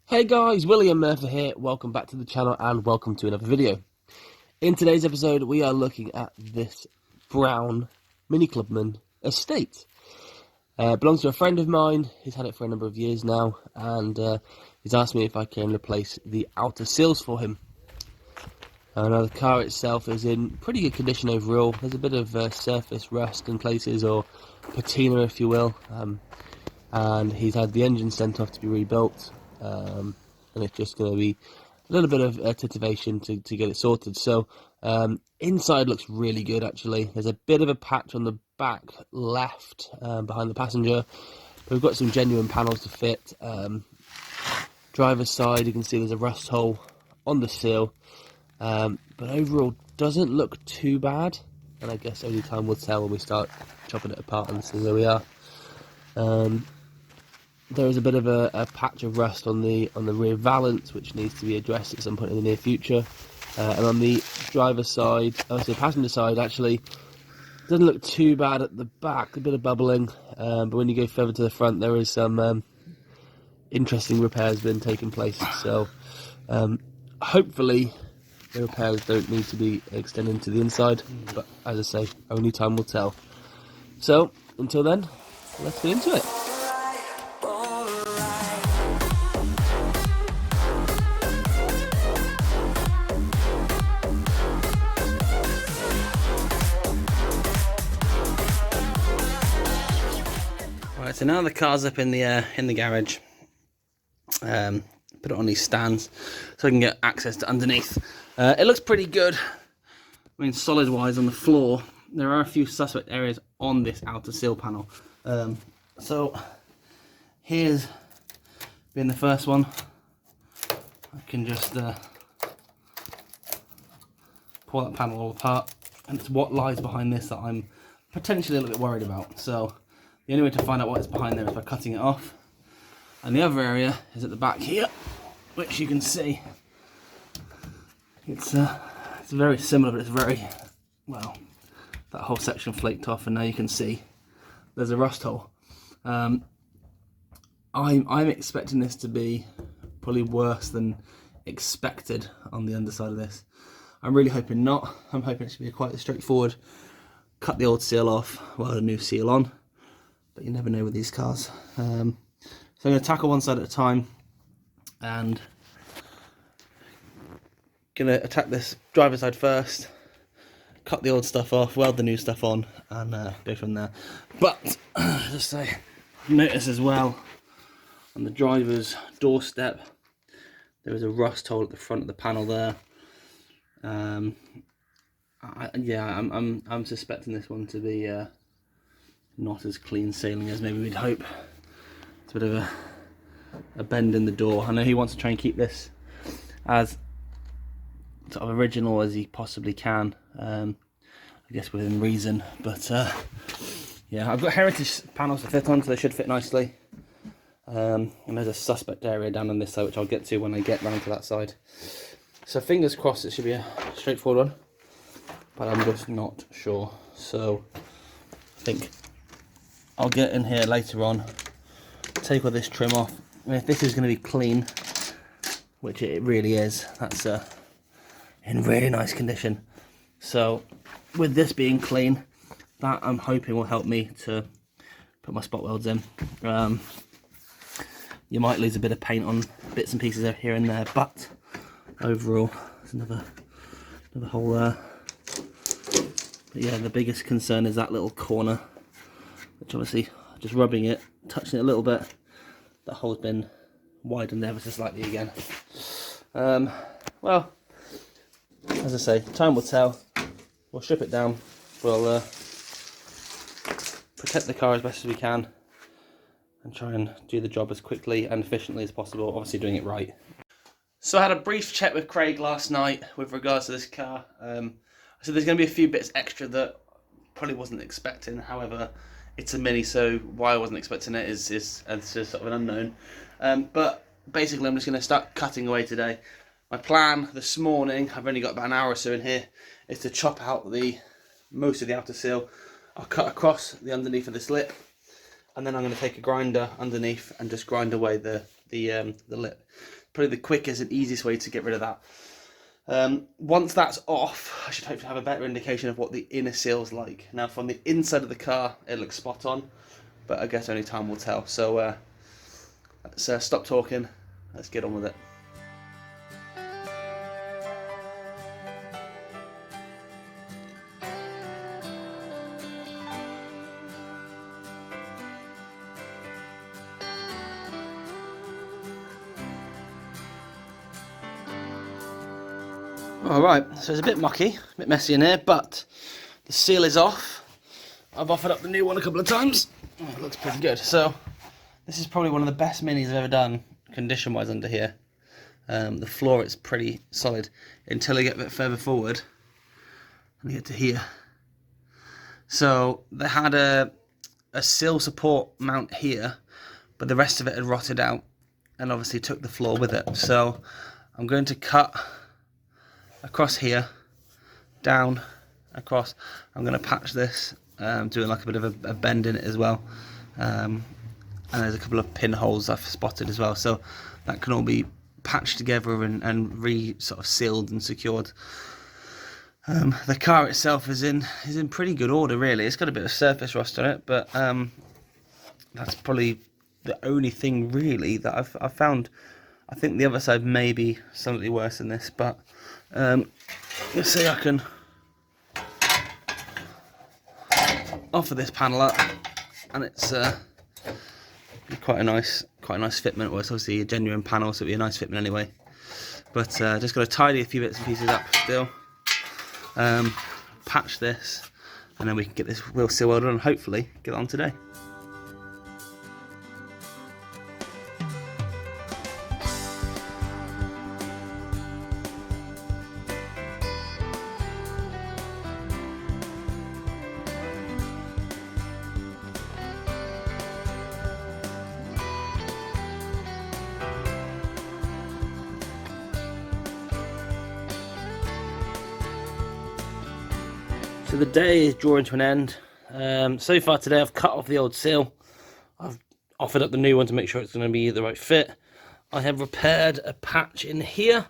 Hey guys, William Murfitt here. Welcome back to the channel and welcome to another video. In today's episode, we are looking at this brown Mini Clubman estate. It belongs to a friend of mine. He's had it for a number of years now, and he's asked me if I can replace the outer sills for him. Now the car itself is in pretty good condition overall. There's a bit of surface rust in places, or patina if you will, and he's had the engine sent off to be rebuilt. And it's just going to be a little bit of titivation to get it sorted. So inside looks really good actually. There's a bit of a patch on the back left behind the passenger, but we've got some genuine panels to fit. Driver's side, you can see there's a rust hole on the sill, but overall doesn't look too bad, and I guess only time will tell when we start chopping it apart and see where we are. There is a bit of a patch of rust on the rear valance, which needs to be addressed at some point in the near future. And on the driver's side, the passenger side, actually doesn't look too bad at the back. A bit of bubbling, but when you go further to the front, there is some interesting repairs been taking place. So hopefully the repairs don't need to be extended to the inside. But as I say, only time will tell. So until then, let's get into it. Right, so now the car's up in the garage. Put it on these stands so I can get access to underneath. It looks pretty good. I mean, solid wise on the floor, there are a few suspect areas on this outer sill panel. So here's being the first one. I can just pull that panel all apart, and it's what lies behind this that I'm potentially a little bit worried about. So the only way to find out what is behind there is by cutting it off. And the other area is at the back here, which you can see. It's very similar, but it's very, well, that whole section flaked off, and now you can see there's a rust hole. I'm expecting this to be probably worse than expected on the underside of this. I'm really hoping not. I'm hoping it should be quite straightforward. Cut the old seal off, well, a new seal on. But you never know with these cars. So I'm going to tackle one side at a time, and going to attack this driver's side first, cut the old stuff off, weld the new stuff on, and go from there. But just say, notice as well on the driver's doorstep there is a rust hole at the front of the panel there. I'm suspecting this one to be not as clean sailing as maybe we'd hope. It's a bit of a bend in the door. I know he wants to try and keep this as sort of original as he possibly can, I guess within reason, but yeah, I've got heritage panels to fit on, so they should fit nicely. And there's a suspect area down on this side, which I'll get to when I get round to that side. So fingers crossed it should be a straightforward one, but I'm just not sure. So I think I'll get in here later on, take all this trim off. I mean, if this is going to be clean, which it really is, that's in really nice condition. So with this being clean, that I'm hoping will help me to put my spot welds in. You might lose a bit of paint on bits and pieces here and there, but overall there's another hole there. But yeah, the biggest concern is that little corner, which obviously just rubbing it, touching it a little bit, that hole's been widened ever so slightly again. Well, as I say, time will tell. We'll strip it down, we'll protect the car as best as we can, and try and do the job as quickly and efficiently as possible, obviously doing it right. So I had a brief chat with Craig last night with regards to this car. So there's going to be a few bits extra that probably wasn't expecting. However, it's a Mini, so why I wasn't expecting it is just sort of an unknown. But basically I'm just going to start cutting away today. My plan this morning, I've only got about an hour or so in here, is to chop out most of the outer seal. I'll cut across the underneath of this lip, and then I'm going to take a grinder underneath and just grind away the the lip. Probably the quickest and easiest way to get rid of that. Once that's off, I should hopefully have a better indication of what the inner seal's like. Now, from the inside of the car, it looks spot on, but I guess only time will tell. So let's stop talking. Let's get on with it. Alright, so it's a bit mucky, a bit messy in here, but the seal is off. I've offered up the new one a couple of times. Oh, it looks pretty good. So this is probably one of the best minis I've ever done, condition-wise, under here. The floor is pretty solid until I get a bit further forward and get to here. So they had a sill support mount here, but the rest of it had rotted out and obviously took the floor with it. So I'm going to cut across here, down, across. I'm going to patch this, doing like a bit of a bend in it as well. And there's a couple of pinholes I've spotted as well, so that can all be patched together and sort of sealed and secured. The car itself is in pretty good order, really. It's got a bit of surface rust on it, but that's probably the only thing really that I've found. I think the other side may be slightly worse than this, but let's see, I can offer this panel up, and it's quite a nice fitment. Well, it's obviously a genuine panel, so it'll be a nice fitment anyway. But just got to tidy a few bits and pieces up still. Patch this, and then we can get this wheel seal welded and hopefully get on today. So the day is drawing to an end. So far today I've cut off the old seal. I've offered up the new one to make sure it's going to be the right fit. I have repaired a patch in here.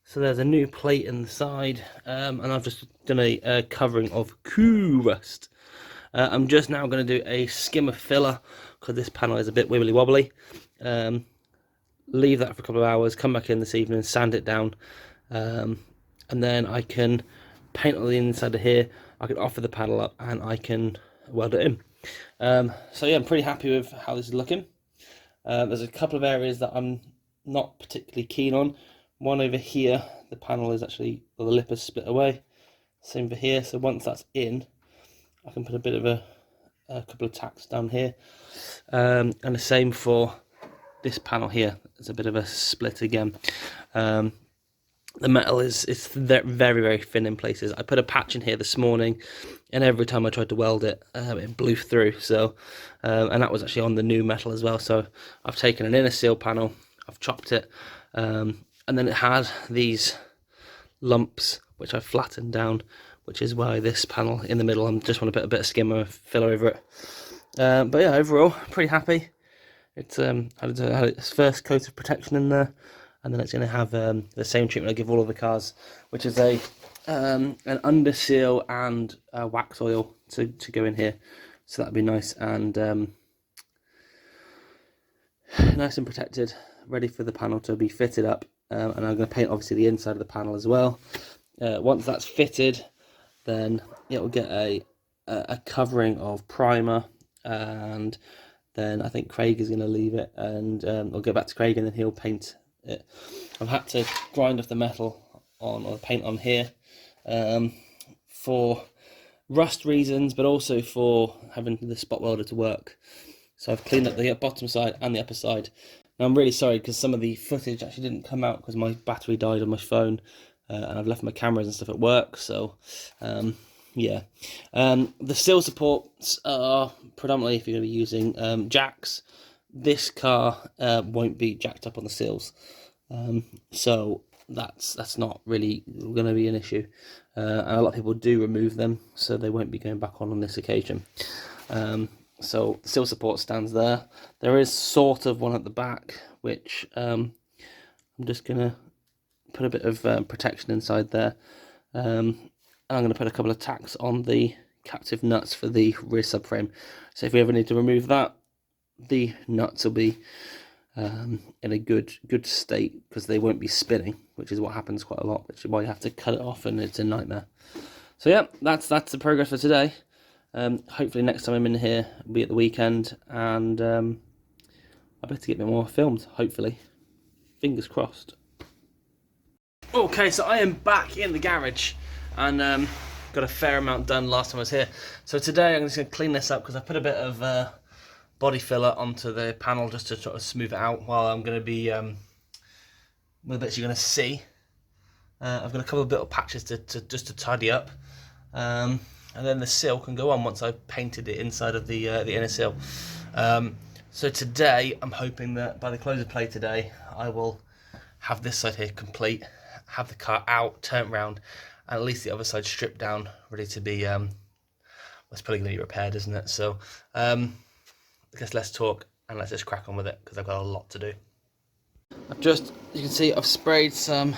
So there's a new plate in the side. And I've just done a covering of Coo rust. I'm just now going to do a skimmer filler because this panel is a bit wibbly wobbly. Leave that for a couple of hours, come back in this evening, sand it down. And then I can paint on the inside of here. I can offer the panel up and I can weld it in. So yeah, I'm pretty happy with how this is looking. There's a couple of areas that I'm not particularly keen on. One over here, the panel is actually, well, the lip is split away. Same for here. So once that's in, I can put a bit of a couple of tacks down here. And the same for this panel here. There's a bit of a split again. The metal is very, very thin in places. I put a patch in here this morning, and every time I tried to weld it, it blew through. So, and that was actually on the new metal as well. So I've taken an inner seal panel, I've chopped it, and then it had these lumps which I flattened down, which is why this panel in the middle, I just want to put a bit of skimmer filler over it. But yeah, overall, pretty happy. It's had its first coat of protection in there. And then it's going to have the same treatment I give all of the cars, which is an under seal and wax oil to go in here. So that'd be nice and nice and protected, ready for the panel to be fitted up. And I'm going to paint obviously the inside of the panel as well. Once that's fitted, then it will get a covering of primer, and then I think Craig is going to leave it, and I'll go back to Craig and then he'll paint it. I've had to grind off the metal on, or paint on here, for rust reasons, but also for having the spot welder to work. So I've cleaned up the bottom side and the upper side. Now I'm really sorry because some of the footage actually didn't come out because my battery died on my phone, and I've left my cameras and stuff at work. So yeah, the sill supports are predominantly, if you're going to be using jacks. This car won't be jacked up on the sills, so that's not really going to be an issue. And a lot of people do remove them, so they won't be going back on this occasion. So the sill support stands there. There is sort of one at the back, which I'm just going to put a bit of protection inside there. I'm going to put a couple of tacks on the captive nuts for the rear subframe. So if we ever need to remove that, the nuts will be in a good state, because they won't be spinning, which is what happens quite a lot, which is why you have to cut it off, and it's a nightmare. So yeah, that's the progress for today. Hopefully next time I'm in here will be at the weekend, and I better get a bit more filmed, hopefully. Fingers crossed. Okay, so I am back in the garage, and got a fair amount done last time I was here. So today I'm just going to clean this up, because I put a bit of body filler onto the panel just to sort of smooth it out, while I'm going to be, with the bits you're going to see. I've got a couple of little patches just to tidy up. And then the sill can go on once I've painted it inside of the inner sill. So today, I'm hoping that by the close of play today, I will have this side here complete, have the car out, turn around, and at least the other side stripped down, ready to be, well, it's probably going to be repaired, isn't it? So, I guess let's talk, and let's just crack on with it, because I've got a lot to do. You can see, I've sprayed some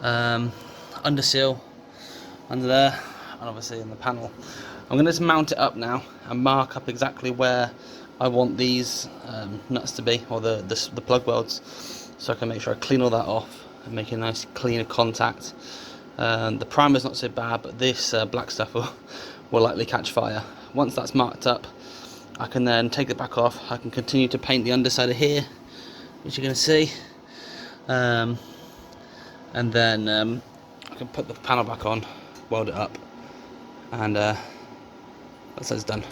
under sill under there, and obviously in the panel. I'm going to just mount it up now and mark up exactly where I want these nuts to be, or the plug welds, so I can make sure I clean all that off and make a nice clean contact. The primer's not so bad, but this black stuff will likely catch fire. Once that's marked up, I can then take it back off. I can continue to paint the underside of here, which you're going to see, and then I can put the panel back on, weld it up, and that side's done.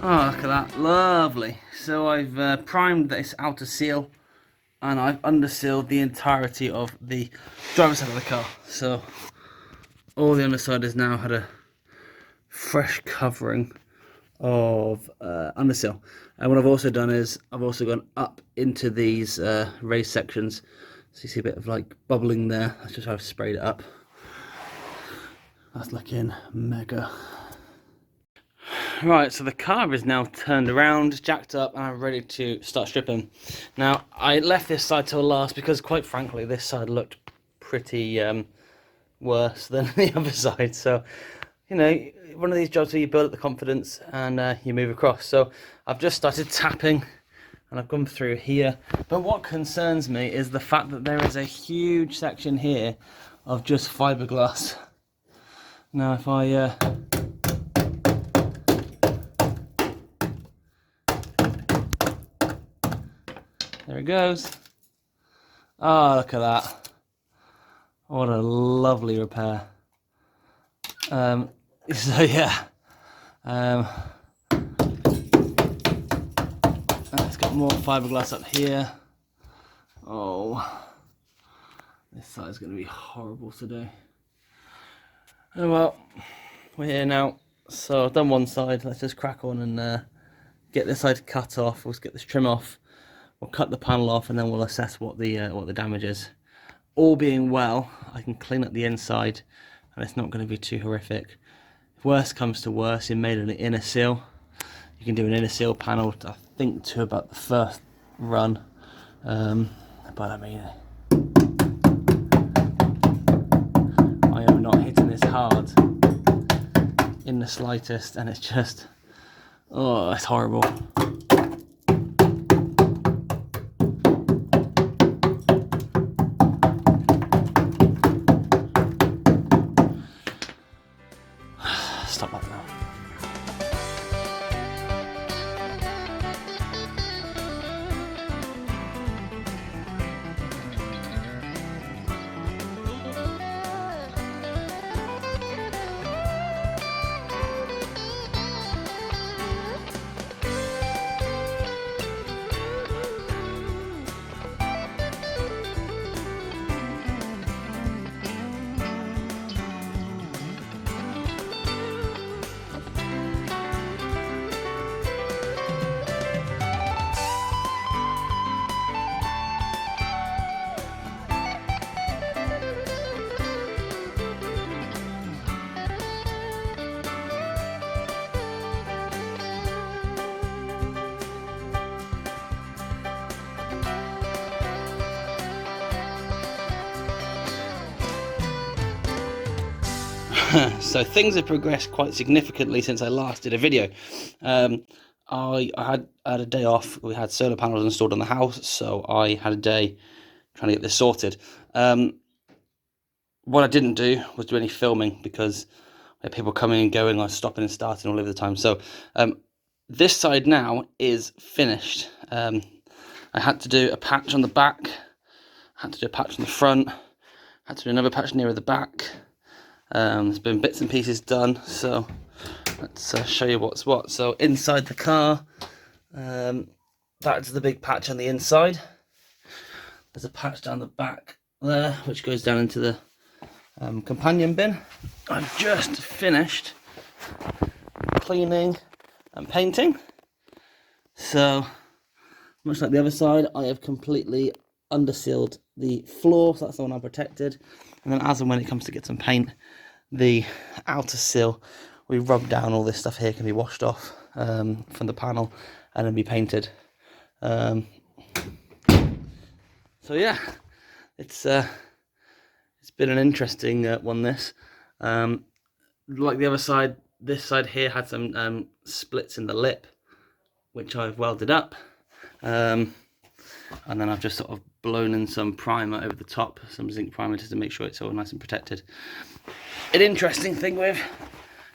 Oh, look at that, lovely. So I've primed this outer seal, and I've undersealed the entirety of the driver's side of the car. So all the underside has now had a fresh covering of underseal. And what I've also done is I've also gone up into these raised sections. So you see a bit of like bubbling there. That's just how I've sprayed it up. That's looking mega. Right, so the car is now turned around, jacked up, and I'm ready to start stripping. Now, I left this side till last because, quite frankly, this side looked pretty worse than the other side. So, you know, one of these jobs where you build up the confidence and you move across. So, I've just started tapping, and I've gone through here. But what concerns me is the fact that there is a huge section here of just fiberglass. Now, if I... There it goes. Oh, look at that. What a lovely repair. So yeah. Let's get more fiberglass up here. Oh, this side is going to be horrible today. Oh well, we're here now. So I've done one side. Let's just crack on and get this side cut off. We'll get this trim off. We'll cut the panel off, and then we'll assess what the damage is. All being well, I can clean up the inside, and it's not going to be too horrific. If worst comes to worst, you made an inner seal. You can do an inner seal panel, I think, to about the first run. But I mean, I am not hitting this hard in the slightest, and it's just, oh, it's horrible. Stop that now. So things have progressed quite significantly since I last did a video. I had a day off. We had solar panels installed on the house, so I had a day trying to get this sorted. What I didn't do was do any filming because we had people coming and going, I was stopping and starting all over the time. So this side now is finished. I had to do a patch on the back, had to do a patch on the front, had to do another patch nearer the back. There's been bits and pieces done, so let's show you what's what. So inside the car, that's the big patch on the inside. There's a patch down the back there, which goes down into the companion bin. I've just finished cleaning and painting. So, much like the other side, I have completely undersealed the floor, so that's the one I protected. And then as and when it comes to get some paint, the outer sill, we rub down all this stuff here, can be washed off from the panel and then be painted. So yeah, it's been an interesting one, this. Like the other side, this side here had some splits in the lip, which I've welded up. And then I've just sort of blown in some primer over the top, some zinc primer, just to make sure it's all nice and protected. An interesting thing with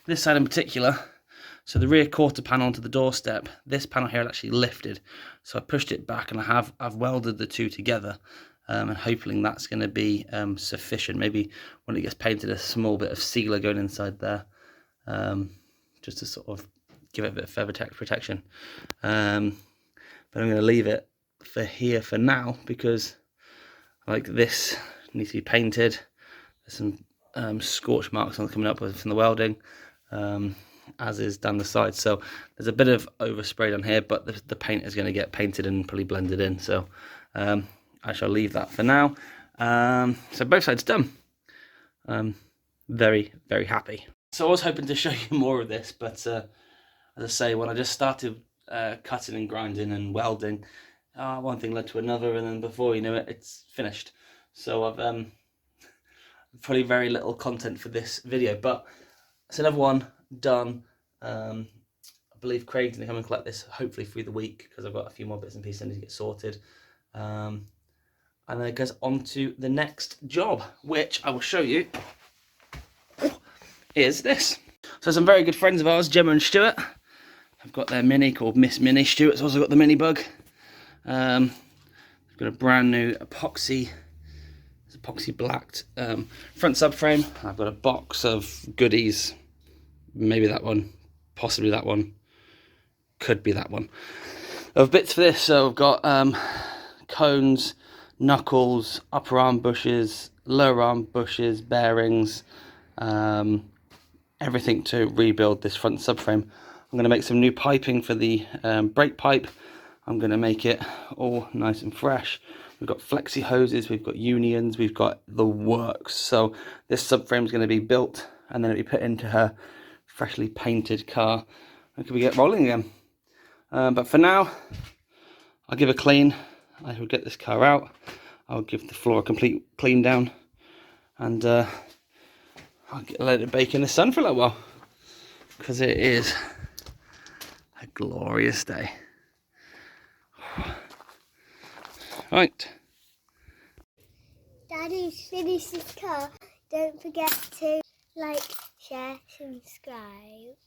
this side in particular, so the rear quarter panel onto the doorstep, this panel here had actually lifted, so I pushed it back and I've welded the two together, and hoping that's going to be sufficient. Maybe when it gets painted, a small bit of sealer going inside there, just to sort of give it a bit of further protection. But I'm going to leave it for here for now, because like this needs to be painted. There's some scorch marks on coming up from the welding, as is down the side. So there's a bit of overspray on here, but the paint is going to get painted and probably blended in. So I shall leave that for now. So both sides done. Very, very happy. So I was hoping to show you more of this, but as I say, when I just started cutting and grinding and welding, one thing led to another, and then before you know it, it's finished. So I've probably very little content for this video, but it's another one done. I believe Craig's going to come and collect this hopefully through the week, because I've got a few more bits and pieces I need to get sorted. And then it goes on to the next job, which I will show you, is this. So some very good friends of ours, Gemma and Stuart, have got their Mini called Miss Mini. Stuart's also got the Mini Bug. They've got a brand new epoxy blacked front subframe. I've got a box of goodies, maybe that one, possibly that one, could be that one, of bits for this. So I've got cones, knuckles, upper arm bushes, lower arm bushes, bearings, everything to rebuild this front subframe. I'm going to make some new piping for the brake pipe. I'm going to make it all nice and fresh. We've got flexi hoses, we've got unions, we've got the works. So this subframe is going to be built and then it'll be put into her freshly painted car. And can we get rolling again? But for now, I'll give a clean. I will get this car out. I'll give the floor a complete clean down. And let it bake in the sun for a little while. Because it is a glorious day. Right. Daddy's finished his car. Don't forget to like, share, subscribe.